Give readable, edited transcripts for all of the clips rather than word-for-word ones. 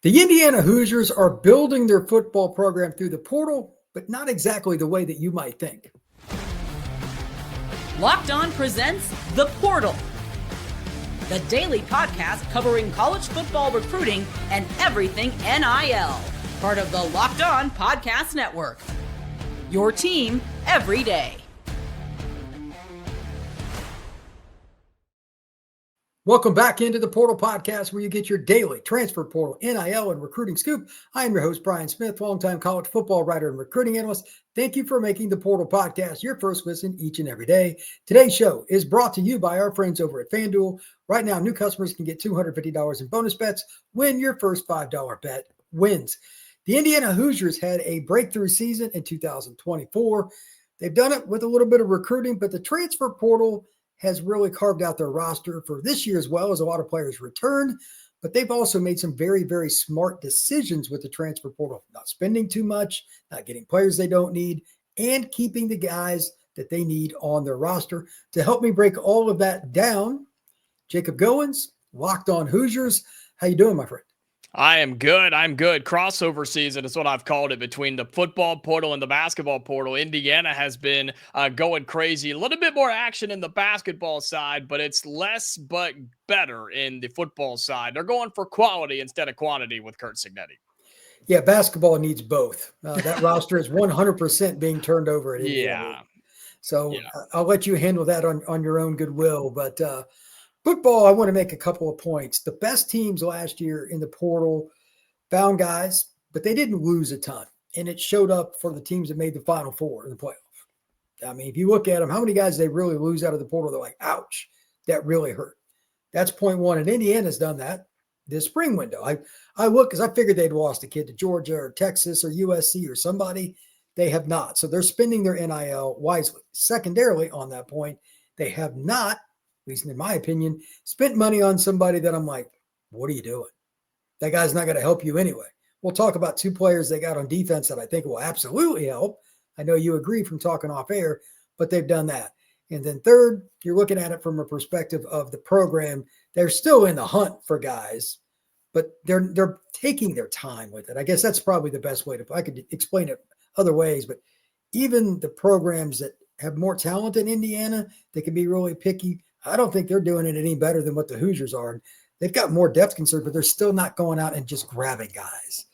The Indiana Hoosiers are building their football program through the portal, but not exactly the way that you might think. Locked On presents The Portal, the daily podcast covering college football recruiting and everything NIL. Part of the Locked On Podcast Network. Your team every day. Welcome back into the Portal Podcast, where you get your daily transfer portal, NIL, and recruiting scoop. I am your host, Brian Smith, longtime college football writer and recruiting analyst. Thank you for making the Portal Podcast your first listen each and every day. Today's show is brought to you by our friends over at FanDuel. Right now, new customers can get $250 in bonus bets when your first $5 bet wins. The Indiana Hoosiers had a breakthrough season in 2024. They've done it with a little bit of recruiting, but the transfer portal has really carved out their roster for this year, as well as a lot of players return. But they've also made some very, very smart decisions with the transfer portal, not spending too much, not getting players they don't need, and keeping the guys that they need on their roster. To help me break all of that down, Jacob Goins, Locked On Hoosiers. How you doing, my friend? I am good. I'm good. Crossover season is what I've called it between the football portal and the basketball portal. Indiana has been going crazy. A little bit more action in the basketball side, but it's less but better in the football side. They're going for quality instead of quantity with Curt Cignetti. Yeah, basketball needs both. That roster is 100% being turned over at Indiana. So I'll let you handle that on your own goodwill. But football, I want to make a couple of points. The best teams last year in the portal found guys, but they didn't lose a ton. And it showed up for the teams that made the Final Four in the playoff. I mean, if you look at them, how many guys they really lose out of the portal, they're like, ouch, that really hurt. That's point one. And Indiana's done that this spring window. I look because I figured they'd lost a kid to Georgia or Texas or USC or somebody. They have not. So they're spending their NIL wisely. Secondarily, on that point, they have not, at least in my opinion, spent money on somebody that I'm like, what are you doing? That guy's not going to help you anyway. We'll talk about two players they got on defense that I think will absolutely help. I know you agree from talking off air, but they've done that. And then third, you're looking at it from a perspective of the program. They're still in the hunt for guys, but they're taking their time with it. I guess that's probably the best way I could explain it other ways, but even the programs that have more talent than Indiana, they can be really picky. I don't think they're doing it any better than what the Hoosiers are. They've got more depth concern, but they're still not going out and just grabbing guys.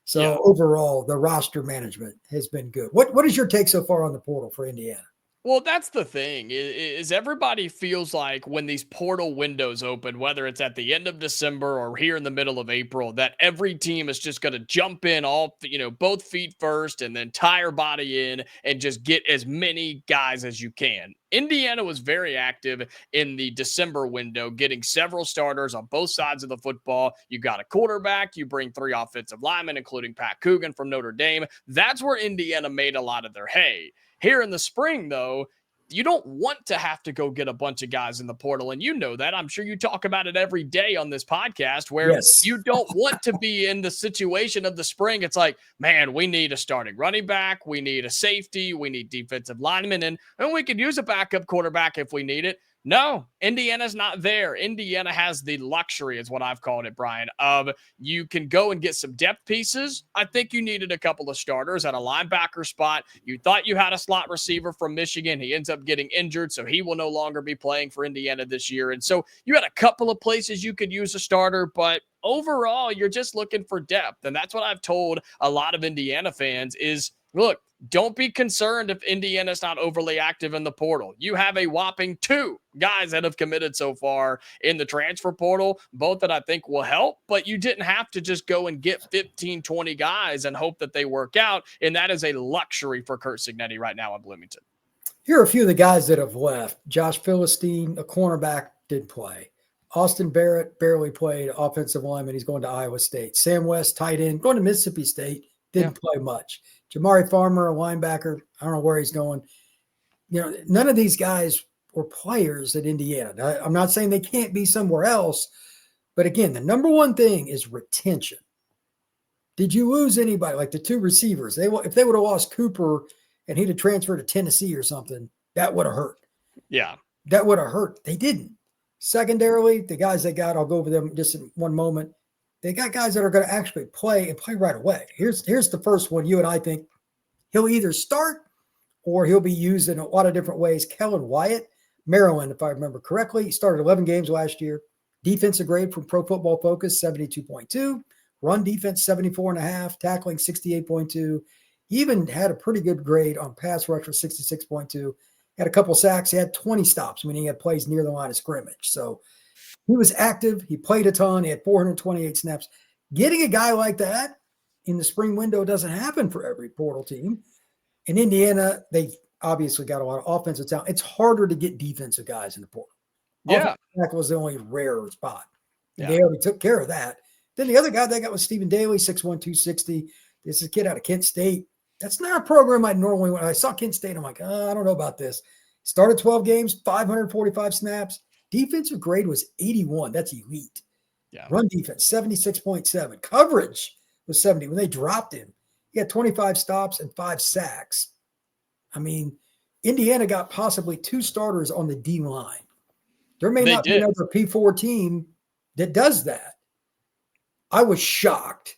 So overall, the roster management has been good. What is your take so far on the portal for Indiana? Well, that's the thing is everybody feels like when these portal windows open, whether it's at the end of December or here in the middle of April, that every team is just going to jump in both feet first and then tie your body in and just get as many guys as you can. Indiana was very active in the December window, getting several starters on both sides of the football. You got a quarterback, you bring 3 offensive linemen, including Pat Coogan from Notre Dame. That's where Indiana made a lot of their hay. Here in the spring, though, you don't want to have to go get a bunch of guys in the portal. And you know that. I'm sure you talk about it every day on this podcast where you don't want to be in the situation of the spring. It's like, man, we need a starting running back. We need a safety. We need defensive linemen. And we could use a backup quarterback if we need it. No, Indiana's not there. Indiana has the luxury, is what I've called it, Brian, of you can go and get some depth pieces. I think you needed a couple of starters at a linebacker spot. You thought you had a slot receiver from Michigan. He ends up getting injured, so he will no longer be playing for Indiana this year. And so you had a couple of places you could use a starter, but overall, you're just looking for depth. And that's what I've told a lot of Indiana fans is, look, don't be concerned if Indiana's not overly active in the portal. You have a whopping 2 guys that have committed so far in the transfer portal, both that I think will help, but you didn't have to just go and get 15, 20 guys and hope that they work out. And that is a luxury for Curt Cignetti right now in Bloomington. Here are a few of the guys that have left. Josh Philistine, a cornerback, did play. Austin Barrett barely played, offensive lineman. He's going to Iowa State. Sam West, tight end, going to Mississippi State, didn't play much. Jamari Farmer, a linebacker, I don't know where he's going. You know, none of these guys were players at Indiana. Now, I'm not saying they can't be somewhere else, but again, the number one thing is retention. Did you lose anybody? Like the 2 receivers, if they would have lost Cooper and he'd have transferred to Tennessee or something, that would have hurt. Yeah. That would have hurt. They didn't. Secondarily, the guys they got, I'll go over them just in one moment. they got guys that are going to actually play and play right away. Here's the first one. You and I think he'll either start or he'll be used in a lot of different ways. Kellen Wyatt, Maryland, if I remember correctly. He started 11 games last year. Defensive grade from Pro Football Focus, 72.2. Run defense, 74.5. Tackling, 68.2. He even had a pretty good grade on pass rush for 66.2. Had a couple sacks. He had 20 stops, meaning he had plays near the line of scrimmage. So he was active. He played a ton. He had 428 snaps. Getting a guy like that in the spring window doesn't happen for every portal team. In Indiana, they obviously got a lot of offensive talent. It's harder to get defensive guys in the portal. Yeah. Offensive tackle was the only rare spot. Yeah. They already took care of that. Then the other guy they got was Stephen Daly, 6'1", 260. This is a kid out of Kent State. That's not a program I normally, when I saw Kent State, I'm like, I don't know about this. Started 12 games, 545 snaps. Defensive grade was 81. That's elite. Yeah. Run defense, 76.7. Coverage was 70. When they dropped him, he had 25 stops and 5 sacks. I mean, Indiana got possibly 2 starters on the D line. There may not be another P4 team that does that. I was shocked.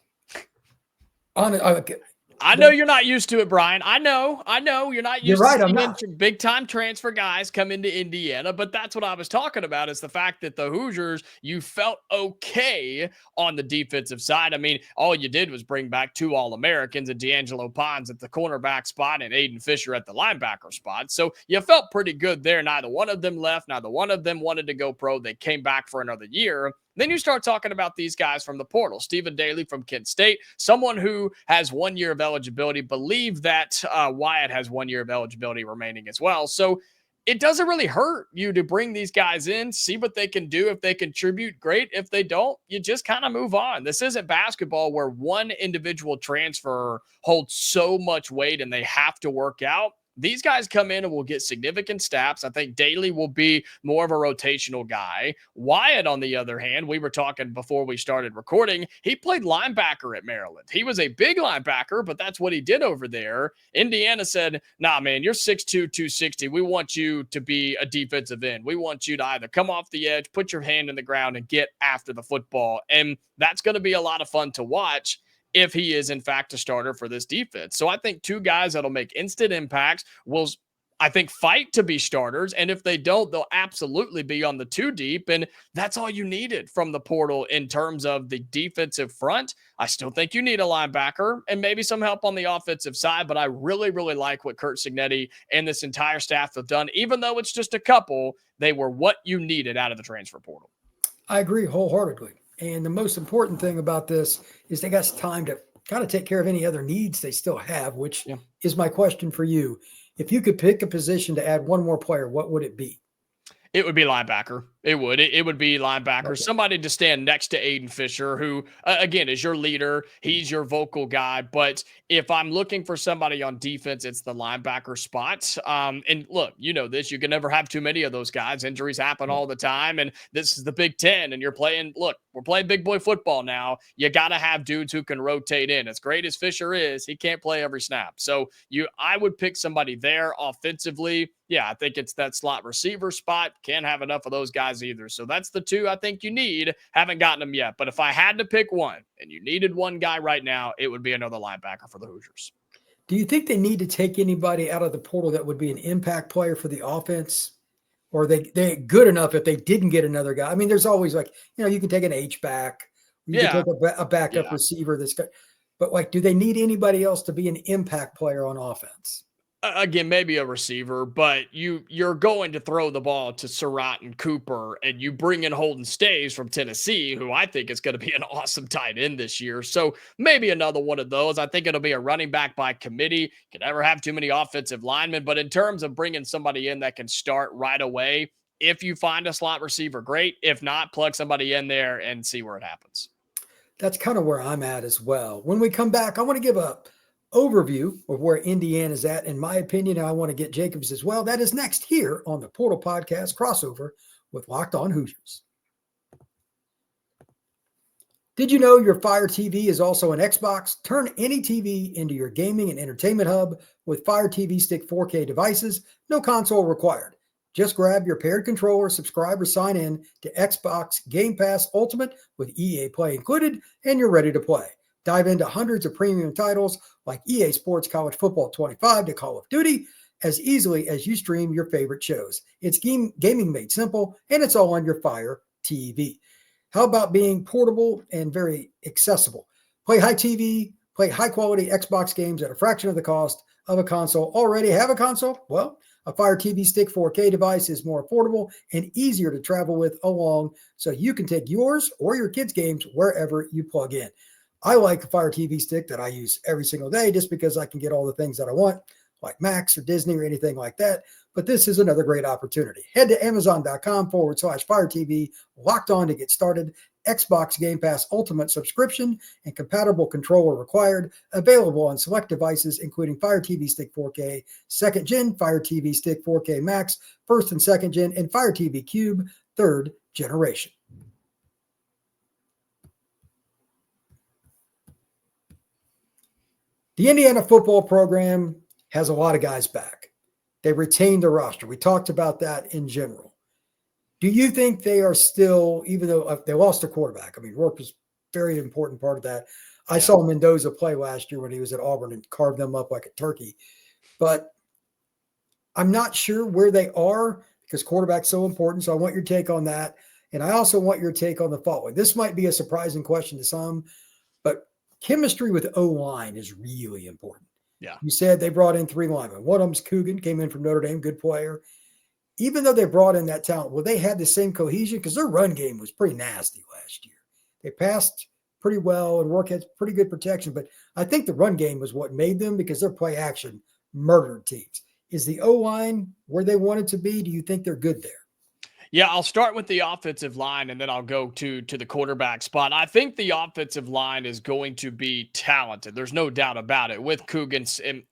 I know you're not used to it, Brian. I know you're not used to seeing big time transfer guys come into Indiana, but that's what I was talking about is the fact that the Hoosiers, you felt okay on the defensive side. I mean, all you did was bring back 2 All-Americans and D'Angelo Pons at the cornerback spot and Aiden Fisher at the linebacker spot. So you felt pretty good there. Neither one of them left. Neither one of them wanted to go pro. They came back for another year. Then you start talking about these guys from the portal. Stephen Daly from Kent State, someone who has 1 year of eligibility. Believe that Wyatt has 1 year of eligibility remaining as well. So it doesn't really hurt you to bring these guys in, see what they can do. If they contribute, great. If they don't, you just kind of move on. This isn't basketball where one individual transfer holds so much weight and they have to work out. These guys come in and will get significant snaps. I think Daly will be more of a rotational guy. Wyatt, on the other hand, we were talking before we started recording, he played linebacker at Maryland. He was a big linebacker, but that's what he did over there. Indiana said, nah, man, you're 6'2", 260. We want you to be a defensive end. We want you to either come off the edge, put your hand in the ground, and get after the football. And that's going to be a lot of fun to watch if he is, in fact, a starter for this defense. So I think 2 guys that'll make instant impacts will, I think, fight to be starters. And if they don't, they'll absolutely be on the 2 deep. And that's all you needed from the portal in terms of the defensive front. I still think you need a linebacker and maybe some help on the offensive side. But I really, really like what Curt Cignetti and this entire staff have done. Even though it's just a couple, they were what you needed out of the transfer portal. I agree wholeheartedly. And the most important thing about this is they got time to kind of take care of any other needs they still have, which is my question for you. If you could pick a position to add 1 more player, what would it be? It would be linebacker. It would be linebacker. Okay. Somebody to stand next to Aiden Fisher, who, again, is your leader. He's your vocal guy. But if I'm looking for somebody on defense, it's the linebacker spot. And look, you know this. You can never have too many of those guys. Injuries happen all the time. And this is the Big Ten. And you're playing, look, we're playing big boy football now. You got to have dudes who can rotate in. As great as Fisher is, he can't play every snap. So I would pick somebody there offensively. Yeah, I think it's that slot receiver spot. Can't have enough of those guys either. So that's the 2 I think you need. Haven't gotten them yet. But if I had to pick one and you needed one guy right now, it would be another linebacker for the Hoosiers. Do you think they need to take anybody out of the portal that would be an impact player for the offense? Or they good enough if they didn't get another guy? I mean, there's always you can take an H-back. You can take a backup receiver. But do they need anybody else to be an impact player on offense? Again, maybe a receiver, but you're going to throw the ball to Surratt and Cooper, and you bring in Holden Staves from Tennessee, who I think is going to be an awesome tight end this year. So maybe another one of those. I think it'll be a running back by committee. You can never have too many offensive linemen, but in terms of bringing somebody in that can start right away, if you find a slot receiver, great. If not, plug somebody in there and see where it happens. That's kind of where I'm at as well. When we come back, I want to give a overview of where Indiana's at, in my opinion, and I want to get Jacob's as well. That is next here on the Portal Podcast crossover with Locked On Hoosiers. Did you know your Fire TV is also an Xbox? Turn any TV into your gaming and entertainment hub with Fire TV Stick 4K devices. No console required. Just grab your paired controller, subscribe, or sign in to Xbox Game Pass Ultimate with EA Play included, and you're ready to play. Dive into hundreds of premium titles like EA Sports College Football 25 to Call of Duty as easily as you stream your favorite shows. It's gaming made simple, and it's all on your Fire TV. How about being portable and very accessible? Play high-quality Xbox games at a fraction of the cost of a console. Already have a console? Well, a Fire TV Stick 4K device is more affordable and easier to travel with along, so you can take yours or your kids' games wherever you plug in. I like a Fire TV Stick that I use every single day just because I can get all the things that I want, like Max or Disney or anything like that. But this is another great opportunity. Head to Amazon.com/Fire TV, locked on to get started. Xbox Game Pass Ultimate subscription and compatible controller required. Available on select devices, including Fire TV Stick 4K, 2nd Gen, Fire TV Stick 4K Max, 1st and 2nd Gen, and Fire TV Cube, 3rd generation. The Indiana football program has a lot of guys back. They retained the roster. We talked about that in general. Do you think they are still, even though they lost their quarterback? I mean, Rourke was a very important part of that. I saw Mendoza play last year when he was at Auburn and carved them up like a turkey. But I'm not sure where they are because quarterback's so important. So I want your take on that. And I also want your take on the following. This might be a surprising question to some, but chemistry with O-line is really important. Yeah. You said they brought in 3 linemen. One of them's Coogan, came in from Notre Dame, good player. Even though they brought in that talent, will they have the same cohesion? Because their run game was pretty nasty last year. They passed pretty well and Rourke had pretty good protection, but I think the run game was what made them because their play action murdered teams. Is the O-line where they wanted to be? Do you think they're good there? Yeah, I'll start with the offensive line and then I'll go to the quarterback spot. I think the offensive line is going to be talented. There's no doubt about it. With Coogan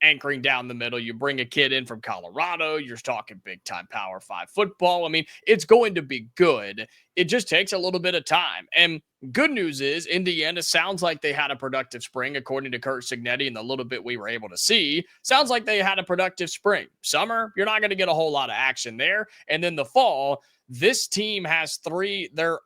anchoring down the middle, you bring a kid in from Colorado, you're talking big-time Power 5 football. I mean, it's going to be good. It just takes a little bit of time. And good news is Indiana sounds like they had a productive spring, according to Curt Cignetti and the little bit we were able to see. Sounds like they had a productive spring. Summer, you're not going to get a whole lot of action there. And then the fall, this team has all three of their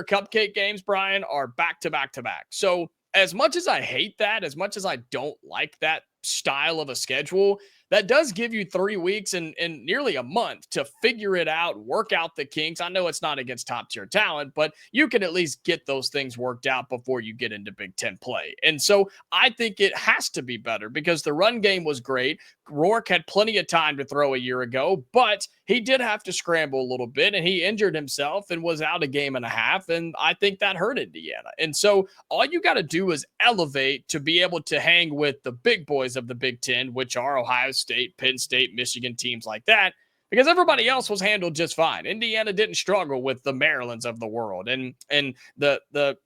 cupcake games, Brian, are back-to-back-to-back. So as much as I hate that, as much as I don't like that style of a schedule, that does give you 3 weeks and nearly a month to figure it out, work out the kinks. I know it's not against top-tier talent, but you can at least get those things worked out before you get into Big Ten play. And so I think it has to be better because the run game was great. Rourke had plenty of time to throw a year ago, but he did have to scramble a little bit, and he injured himself and was out a game and a half, and I think that hurt Indiana. And so all you got to do is elevate to be able to hang with the big boys of the Big Ten, which are Ohio State, Penn State, Michigan, teams like that, because everybody else was handled just fine. Indiana didn't struggle with the Marylands of the world and the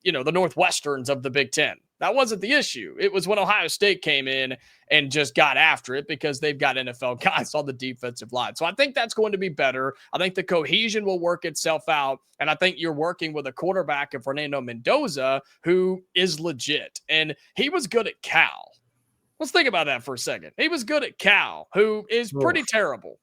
Northwesterns of the Big Ten. That wasn't the issue. It was when Ohio State came in and just got after it because they've got NFL guys on the defensive line. So I think that's going to be better. I think the cohesion will work itself out. And I think you're working with a quarterback of Fernando Mendoza who is legit. And he was good at Cal. Let's think about that for a second. He was good at Cal, who is pretty terrible.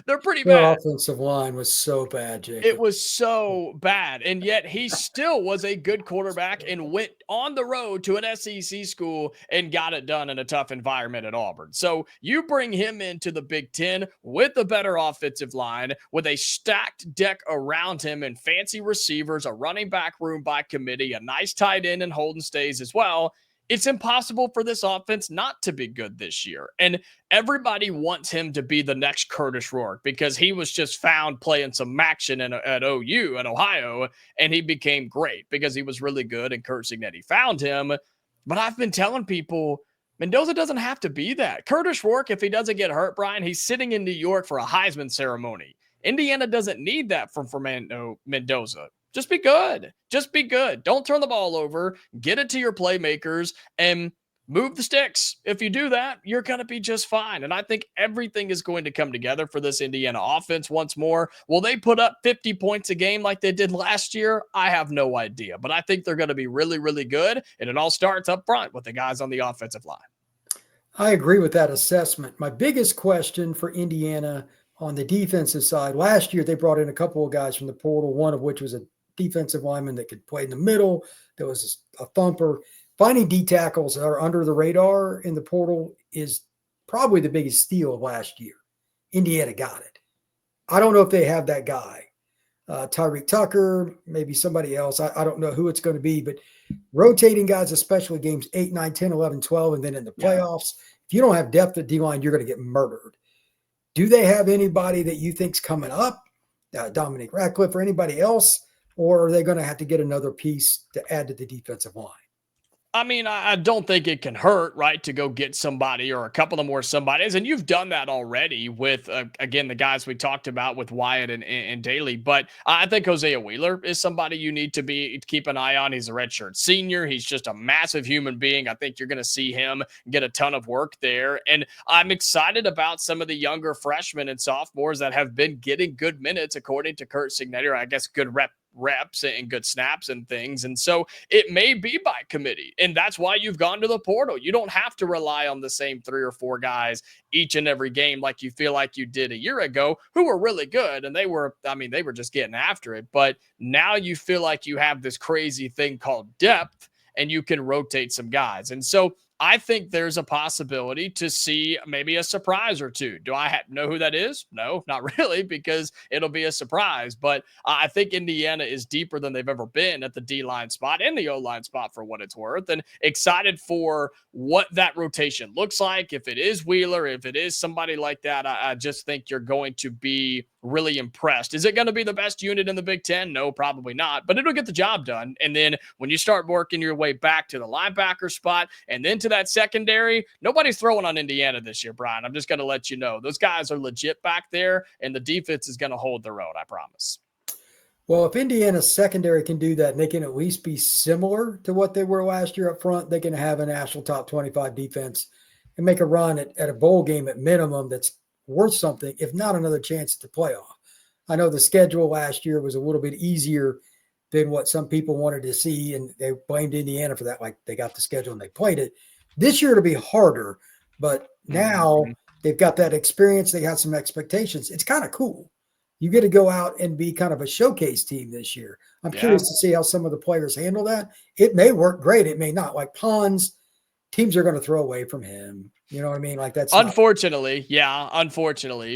They're pretty bad. Their offensive line was so bad, Jacob. It was so bad. And yet he still was a good quarterback and went on the road to an SEC school and got it done in a tough environment at Auburn. So you bring him into the Big Ten with a better offensive line, with a stacked deck around him and fancy receivers, a running back room by committee, a nice tight end and Holden Stays as well. It's impossible for this offense not to be good this year. And everybody wants him to be the next Curtis Rourke because he was just found playing some action at OU and Ohio, and he became great because he was really good and Curt Cignetti found him. But I've been telling people, Mendoza doesn't have to be that. Curtis Rourke, if he doesn't get hurt, Brian, he's sitting in New York for a Heisman ceremony. Indiana doesn't need that from Fernando Mendoza. Just be good. Just be good. Don't turn the ball over. Get it to your playmakers and move the sticks. If you do that, you're going to be just fine. And I think everything is going to come together for this Indiana offense once more. Will they put up 50 points a game like they did last year? I have no idea. But I think they're going to be really, really good. And it all starts up front with the guys on the offensive line. I agree with that assessment. My biggest question for Indiana on the defensive side, last year they brought in a couple of guys from the portal, one of which was a defensive lineman that could play in the middle. There was a thumper. Finding D tackles that are under the radar in the portal is probably the biggest steal of last year. Indiana got it. I don't know if they have that guy. Tyreek Tucker, maybe somebody else. I don't know who it's going to be, but rotating guys, especially games 8, 9, 10, 11, 12, and then in the playoffs, if you don't have depth at D-line, you're going to get murdered. Do they have anybody that you think's coming up, Dominic Ratcliffe or anybody else, or are they going to have to get another piece to add to the defensive line? I mean, I don't think it can hurt, right, to go get somebody or a couple of more somebodies. And you've done that already with, again, the guys we talked about with Wyatt and Daly. But I think Hosea Wheeler is somebody you need to keep an eye on. He's a redshirt senior. He's just a massive human being. I think you're going to see him get a ton of work there. And I'm excited about some of the younger freshmen and sophomores that have been getting good minutes, according to Curt Cignetti, or I guess good reps and good snaps and things. And so it may be by committee. And that's why you've gone to the portal. You don't have to rely on the same 3 or 4 guys each and every game like you feel like you did a year ago, who were really good. And they were just getting after it. But now you feel like you have this crazy thing called depth and you can rotate some guys. And so I think there's a possibility to see maybe a surprise or two. Do I know who that is? No, not really, because it'll be a surprise. But I think Indiana is deeper than they've ever been at the D-line spot and the O-line spot for what it's worth, and excited for what that rotation looks like. If it is Wheeler, if it is somebody like that, I just think you're going to be really impressed. Is it going to be the best unit in the Big Ten? No, probably not, but it'll get the job done. And then when you start working your way back to the linebacker spot and then to that secondary, nobody's throwing on Indiana this year, Brian. I'm just going to let you know. Those guys are legit back there, and the defense is going to hold their own, I promise. Well, if Indiana's secondary can do that and they can at least be similar to what they were last year up front, they can have a national top 25 defense and make a run at a bowl game at minimum that's worth something, if not another chance at the playoff. I know the schedule last year was a little bit easier than what some people wanted to see, and they blamed Indiana for that. Like, they got the schedule and they played it. This year it'll be harder, but now they've got that experience. They got some expectations. It's kind of cool. You get to go out and be kind of a showcase team this year. I'm curious to see how some of the players handle that. It may work great. It may not. Like Pons, teams are going to throw away from him. You know what I mean? Like, that's unfortunately.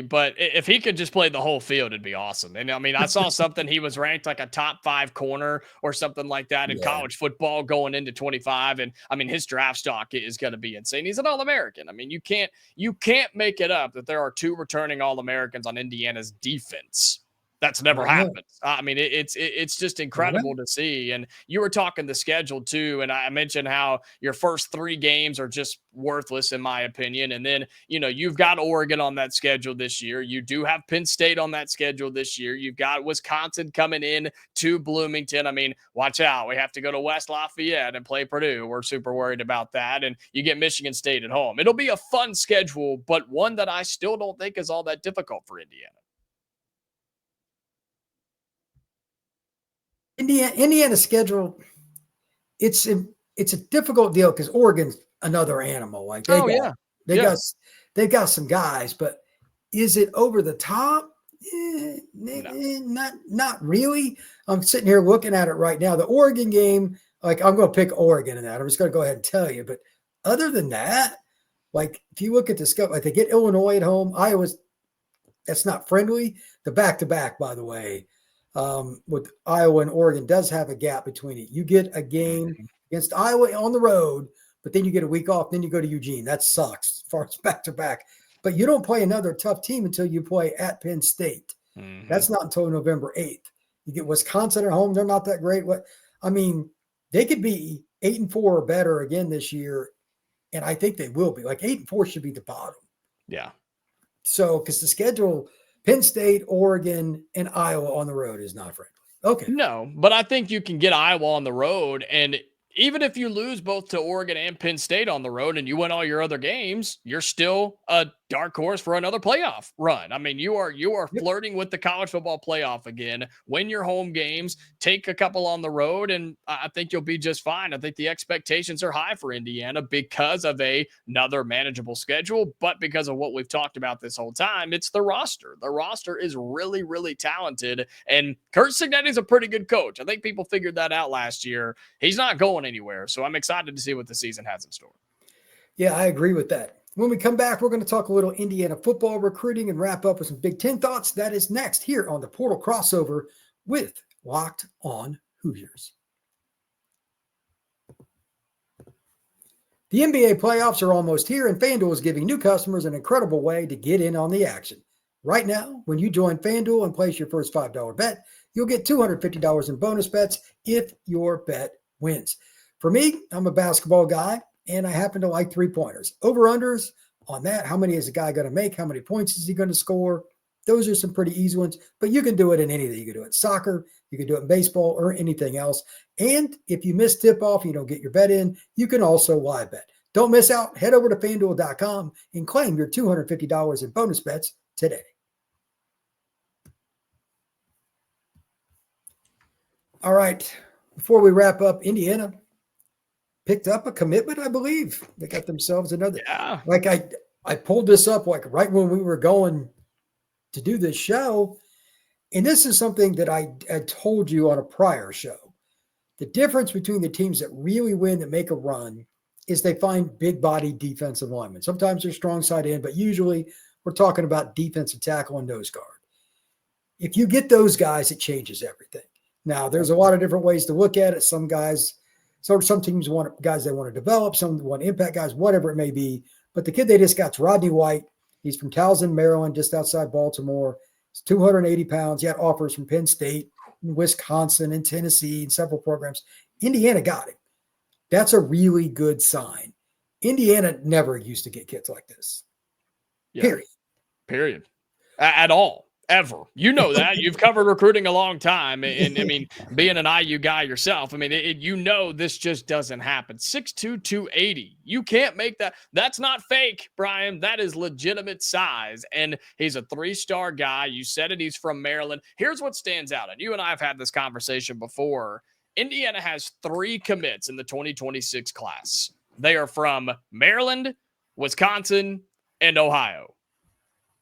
But if he could just play the whole field, it'd be awesome. And I mean, I saw something, he was ranked like a top 5 corner or something like that in college football going into 25. And I mean, his draft stock is going to be insane. He's an All-American. I mean, you can't make it up that there are 2 returning All-Americans on Indiana's defense. That's never happened. I mean, it's just incredible to see. And you were talking the schedule too, and I mentioned how your first 3 games are just worthless in my opinion. And then, you've got Oregon on that schedule this year. You do have Penn State on that schedule this year. You've got Wisconsin coming in to Bloomington. I mean, watch out. We have to go to West Lafayette and play Purdue. We're super worried about that. And you get Michigan State at home. It'll be a fun schedule, but one that I still don't think is all that difficult for Indiana. Indiana's schedule, it's a difficult deal because Oregon's another animal. Like they've got some guys, but is it over the top? Not really. I'm sitting here looking at it right now. The Oregon game, like, I'm going to pick Oregon in that. I'm just going to go ahead and tell you. But other than that, like, if you look at the scope, like, they get Illinois at home. Iowa's, that's not friendly. The back-to-back, by the way, with Iowa and Oregon does have a gap between it. You get a game against Iowa on the road, but then you get a week off. Then you go to Eugene. That sucks as far as back-to-back. But you don't play another tough team until you play at Penn State. That's not until November 8th. You get Wisconsin at home. They're not that great. They could be 8-4 or better again this year, and I think they will be. Like, 8-4 should be the bottom. Yeah. So, because the schedule, Penn State, Oregon, and Iowa on the road is not friendly. Okay. No, but I think you can get Iowa on the road, and even if you lose both to Oregon and Penn State on the road and you win all your other games, you're still a dark horse for another playoff run. I mean, you are flirting with the college football playoff again. Win your home games, take a couple on the road, and I think you'll be just fine. I think the expectations are high for Indiana because of another manageable schedule, but because of what we've talked about this whole time, it's the roster. The roster is really, really talented, and Curt Cignetti is a pretty good coach. I think people figured that out last year. He's not going anywhere, so I'm excited to see what the season has in store. Yeah, I agree with that. When we come back, we're going to talk a little Indiana football recruiting and wrap up with some Big Ten thoughts. That is next here on the Portal Crossover with Locked On Hoosiers. The NBA playoffs are almost here, and FanDuel is giving new customers an incredible way to get in on the action. Right now, when you join FanDuel and place your first $5 bet, you'll get $250 in bonus bets if your bet wins. For me, I'm a basketball guy, and I happen to like three-pointers. Over-unders on that, how many is a guy going to make? How many points is he going to score? Those are some pretty easy ones, but you can do it in anything. You can do it in soccer, you can do it in baseball, or anything else. And if you miss tip-off, you don't get your bet in, you can also live bet. Don't miss out. Head over to FanDuel.com and claim your $250 in bonus bets today. All right, before we wrap up, Indiana picked up a commitment, I believe. They got themselves another. Yeah. Like I pulled this up like right when we were going to do this show. And this is something that I told you on a prior show. The difference between the teams that really win, that make a run, is they find big body defensive linemen. Sometimes they're strong side end, but usually we're talking about defensive tackle and nose guard. If you get those guys, it changes everything. Now, there's a lot of different ways to look at it. Some teams want guys they want to develop, some want impact guys, whatever it may be. But the kid they just got's Rodney White. He's from Towson, Maryland, just outside Baltimore. He's 280 pounds. He had offers from Penn State, Wisconsin, and Tennessee, and several programs. Indiana got him. That's a really good sign. Indiana never used to get kids like this. Yeah. Period. At all. Ever. You know that. You've covered recruiting a long time. And I mean, being an IU guy yourself, I mean, this just doesn't happen. 6'2", 280. You can't make that. That's not fake, Brian. That is legitimate size. And he's a 3-star guy. You said it. He's from Maryland. Here's what stands out. And you and I have had this conversation before. Indiana has 3 commits in the 2026 class. They are from Maryland, Wisconsin, and Ohio.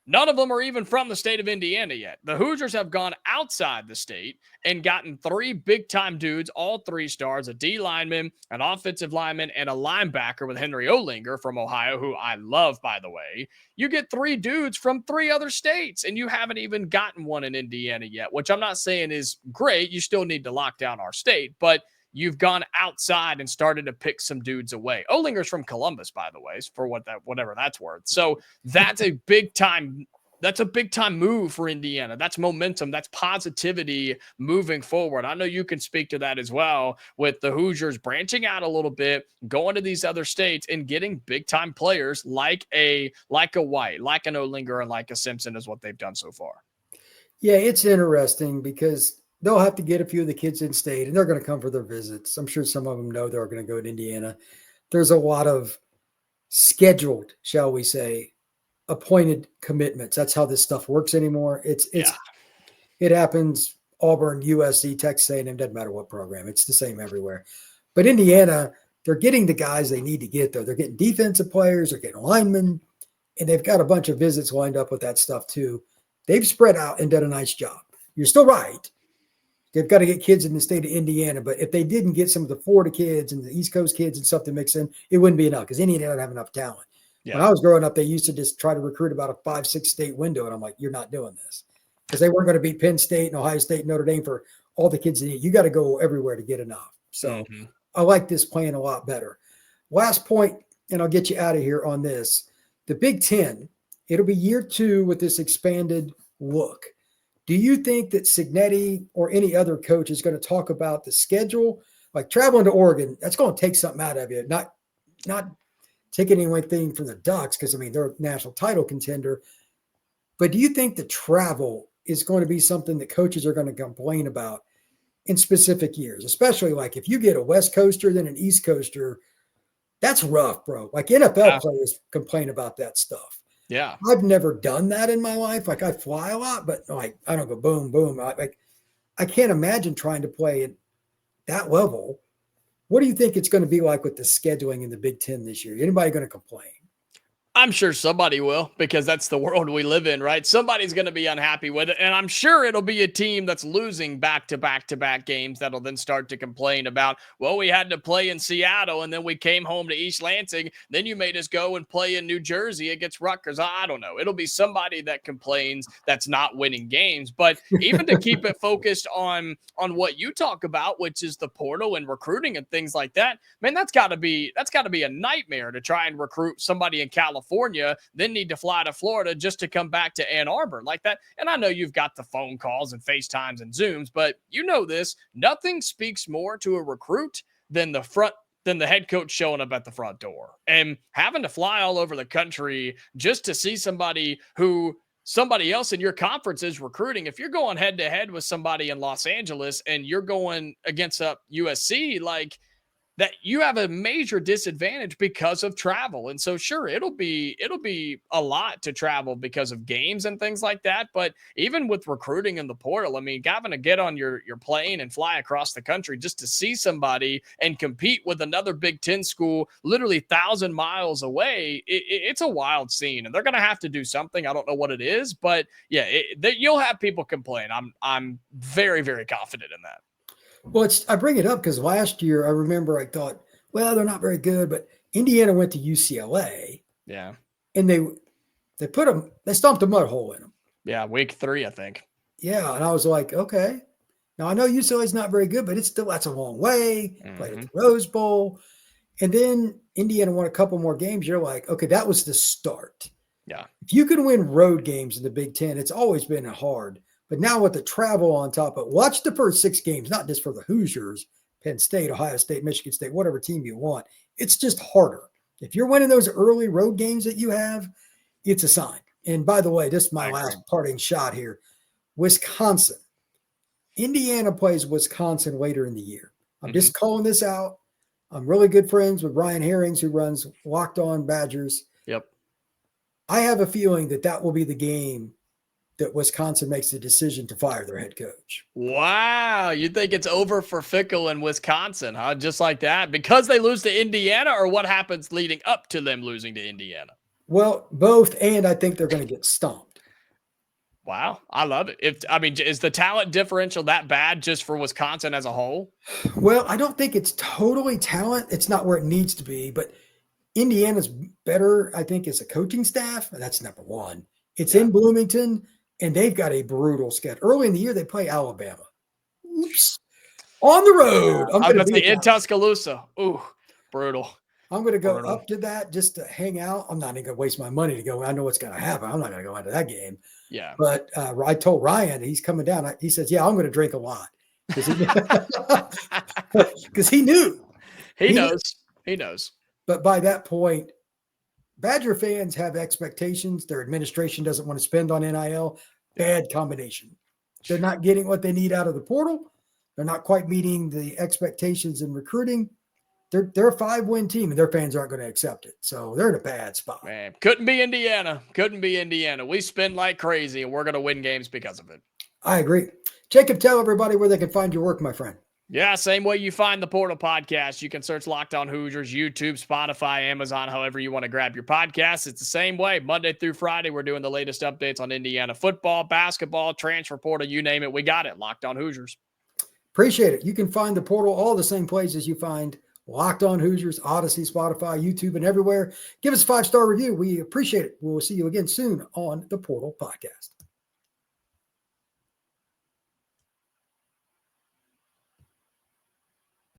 None of them are even from the state of Indiana yet. The Hoosiers have gone outside the state and gotten 3 big-time dudes, all 3 stars, a D lineman, an offensive lineman, and a linebacker with Henry Olinger from Ohio, who I love, by the way. You get 3 dudes from 3 other states, and you haven't even gotten one in Indiana yet, which I'm not saying is great. You still need to lock down our state, but you've gone outside and started to pick some dudes away. Olinger's from Columbus, by the way, for whatever that's worth. So that's a big time move for Indiana. That's momentum. That's positivity moving forward. I know you can speak to that as well, with the Hoosiers branching out a little bit, going to these other states and getting big time players like a White, like an Olinger, and like a Simpson is what they've done so far. Yeah, it's interesting because they'll have to get a few of the kids in state, and they're going to come for their visits. I'm sure some of them know they're going to go to Indiana. There's a lot of scheduled, shall we say, appointed commitments. That's how this stuff works anymore. It happens. Auburn, USC, Texas A&M, doesn't matter what program. It's the same everywhere. But Indiana, they're getting the guys they need to get there. They're getting defensive players, they're getting linemen, and they've got a bunch of visits lined up with that stuff too. They've spread out and done a nice job. You're still right. They've got to get kids in the state of Indiana, but if they didn't get some of the Florida kids and the East Coast kids and stuff to mix in, it wouldn't be enough because Indiana doesn't have enough talent. Yeah. When I was growing up, they used to just try to recruit about a 5-6 state window, and I'm like, you're not doing this because they weren't going to beat Penn State and Ohio State and Notre Dame for all the kids they need. You got to go everywhere to get enough. So I like this plan a lot better. Last point, and I'll get you out of here on this. The Big Ten, it'll be year 2 with this expanded look. Do you think that Cignetti or any other coach is going to talk about the schedule? Like traveling to Oregon, that's going to take something out of you. Not taking anything from the Ducks because, I mean, they're a national title contender. But do you think the travel is going to be something that coaches are going to complain about in specific years? Especially like if you get a West Coaster, then an East Coaster, that's rough, bro. Like NFL players complain about that stuff. Yeah. I've never done that in my life. Like I fly a lot, but like I don't go boom, boom. I can't imagine trying to play at that level. What do you think it's going to be like with the scheduling in the Big Ten this year? Anybody going to complain? I'm sure somebody will, because that's the world we live in, right? Somebody's going to be unhappy with it. And I'm sure it'll be a team that's losing back-to-back games that'll then start to complain about, well, we had to play in Seattle and then we came home to East Lansing. Then you made us go and play in New Jersey against Rutgers. I don't know. It'll be somebody that complains that's not winning games. But even to keep it focused on what you talk about, which is the portal and recruiting and things like that, man, that's got to be a nightmare to try and recruit somebody in California, then need to fly to Florida just to come back to Ann Arbor like that. And I know you've got the phone calls and FaceTimes and Zooms, but you know this, nothing speaks more to a recruit than the head coach showing up at the front door and having to fly all over the country just to see somebody who somebody else in your conference is recruiting. If you're going head to head with somebody in Los Angeles and you're going against USC, like, that you have a major disadvantage because of travel. And so sure, it'll be a lot to travel because of games and things like that. But even with recruiting in the portal, I mean, having to get on your plane and fly across the country just to see somebody and compete with another Big Ten school literally 1,000 miles away, it's a wild scene. And they're going to have to do something. I don't know what it is, but yeah, you'll have people complain. I'm very, very confident in that. Well, I bring it up because last year I remember I thought, well, they're not very good, but Indiana went to UCLA. Yeah. And they stomped a mud hole in them. Yeah, week 3, I think. Yeah, and I was like, okay. Now I know UCLA's not very good, but that's a long way. Played at the Rose Bowl. And then Indiana won a couple more games. You're like, okay, that was the start. Yeah. If you can win road games in the Big Ten, it's always been hard. But now with the travel on top of, watch the first 6 games, not just for the Hoosiers, Penn State, Ohio State, Michigan State, whatever team you want. It's just harder. If you're winning those early road games that you have, it's a sign. And by the way, this is my last parting shot here. Wisconsin. Indiana plays Wisconsin later in the year. I'm just calling this out. I'm really good friends with Ryan Herrings, who runs Locked On Badgers. Yep. I have a feeling that will be the game that Wisconsin makes the decision to fire their head coach. Wow. You think it's over for Fickell in Wisconsin, huh? Just like that? Because they lose to Indiana, or what happens leading up to them losing to Indiana? Well, both, and I think they're going to get stomped. Wow. I love it. Is the talent differential that bad just for Wisconsin as a whole? Well, I don't think it's totally talent. It's not where it needs to be, but Indiana's better, I think, as a coaching staff. And that's number one. It's in Bloomington. And they've got a brutal schedule. Early in the year, they play Alabama. Oops. On the road. I'm going to say in Tuscaloosa. Ooh, brutal. I'm going to go up to that just to hang out. I'm not even going to waste my money to go. I know what's going to happen. I'm not going to go into that game. Yeah. But I told Ryan, he's coming down. He says, yeah, I'm going to drink a lot. Because he knew. He knows. But by that point, Badger fans have expectations. Their administration doesn't want to spend on NIL. Bad combination. They're not getting what they need out of the portal. They're not quite meeting the expectations in recruiting. They're a 5-win team, and their fans aren't going to accept it. So they're in a bad spot. Man, couldn't be Indiana. We spend like crazy, and we're going to win games because of it. I agree. Jacob, tell everybody where they can find your work, my friend. Yeah, same way you find the Portal Podcast. You can search Locked On Hoosiers, YouTube, Spotify, Amazon, however you want to grab your podcasts. It's the same way. Monday through Friday, we're doing the latest updates on Indiana football, basketball, transfer portal, you name it. We got it. Locked On Hoosiers. Appreciate it. You can find the portal all the same places you find Locked On Hoosiers, Odyssey, Spotify, YouTube, and everywhere. Give us a 5-star review. We appreciate it. We'll see you again soon on the Portal Podcast.